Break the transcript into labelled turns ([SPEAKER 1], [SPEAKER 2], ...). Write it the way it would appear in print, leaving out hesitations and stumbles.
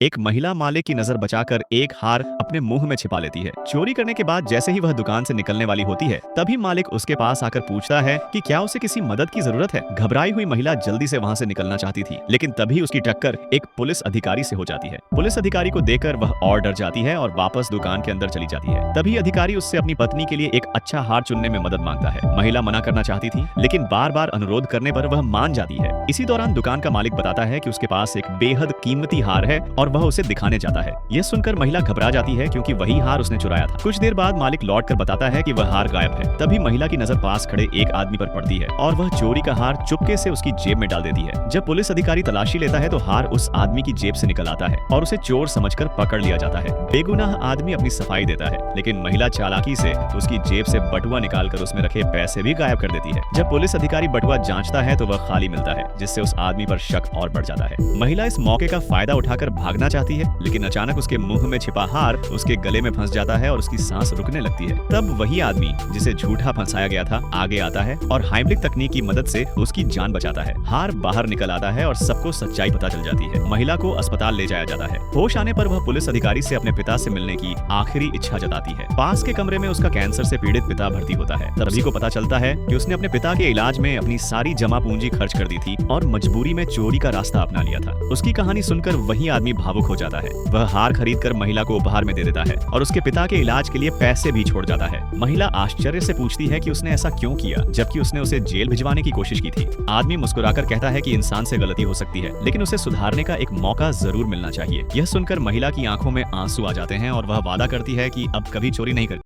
[SPEAKER 1] एक महिला मालिक की नजर बचाकर एक हार अपने मुंह में छिपा लेती है। चोरी करने के बाद जैसे ही वह दुकान से निकलने वाली होती है, तभी मालिक उसके पास आकर पूछता है कि क्या उसे किसी मदद की जरूरत है। घबराई हुई महिला जल्दी से वहां से निकलना चाहती थी, लेकिन तभी उसकी टक्कर एक पुलिस अधिकारी से हो जाती है। पुलिस अधिकारी को देखकर वह और डर जाती है और वापस दुकान के अंदर चली जाती है। तभी अधिकारी उससे अपनी पत्नी के लिए एक अच्छा हार चुनने में मदद मांगता है। महिला मना करना चाहती थी, लेकिन बार बार अनुरोध करने पर वह मान जाती है। इसी दौरान दुकान का मालिक बताता है कि उसके पास एक बेहद कीमती हार है और वह उसे दिखाने जाता है। यह सुनकर महिला घबरा जाती है, क्योंकि वही हार उसने चुराया था। कुछ देर बाद मालिक लौट कर बताता है कि वह हार गायब है। तभी महिला की नजर पास खड़े एक आदमी पर पड़ती है और वह चोरी का हार चुपके से उसकी जेब में डाल देती है। जब पुलिस अधिकारी तलाशी लेता है तो हार उस आदमी की जेब से निकल आता है और उसे चोर समझकर पकड़ लिया जाता है। बेगुनाह आदमी अपनी सफाई देता है, लेकिन महिला चालाकी से उसकी जेब से बटुआ निकालकर उसमें रखे पैसे भी गायब कर देती है। जब पुलिस अधिकारी बटुआ जांचता है तो वह खाली मिलता है, जिससे उस आदमी पर शक और बढ़ जाता है। महिला इस मौके का फायदा उठाकर भागना चाहती है, लेकिन अचानक उसके मुंह में छिपा हार उसके गले में फंस जाता है और उसकी सांस रुकने लगती है। तब वही आदमी जिसे झूठा फंसाया गया था आगे आता है और हाइमलिक तकनीक की मदद से उसकी जान बचाता है। हार बाहर निकल आता है और सबको सच्चाई पता चल जाती है। महिला को अस्पताल ले जाया जाता है। होश आने पर वह पुलिस अधिकारी से अपने पिता से मिलने की आखिरी इच्छा जताती है। पास के कमरे में उसका कैंसर से पीड़ित पिता भर्ती होता है। तभी को पता चलता है कि उसने अपने पिता के इलाज में अपनी सारी जमा पूंजी खर्च कर दी थी और मजबूरी में चोरी का रास्ता अपना लिया था। उसकी कहानी सुनकर वही आदमी भावुक हो जाता है। वह हार खरीदकर महिला को उपहार में दे देता है और उसके पिता के इलाज के लिए पैसे भी छोड़ जाता है। महिला आश्चर्य से पूछती है कि उसने ऐसा क्यों किया, जबकि उसने उसे जेल भिजवाने की कोशिश की थी। आदमी मुस्कुराकर कहता है कि इंसान से गलती हो सकती है, लेकिन उसे सुधारने का एक मौका जरूर मिलना चाहिए। यह सुनकर महिला की आंखों में आंसू आ जाते हैं और वह वादा करती है कि अब कभी चोरी नहीं करेगी।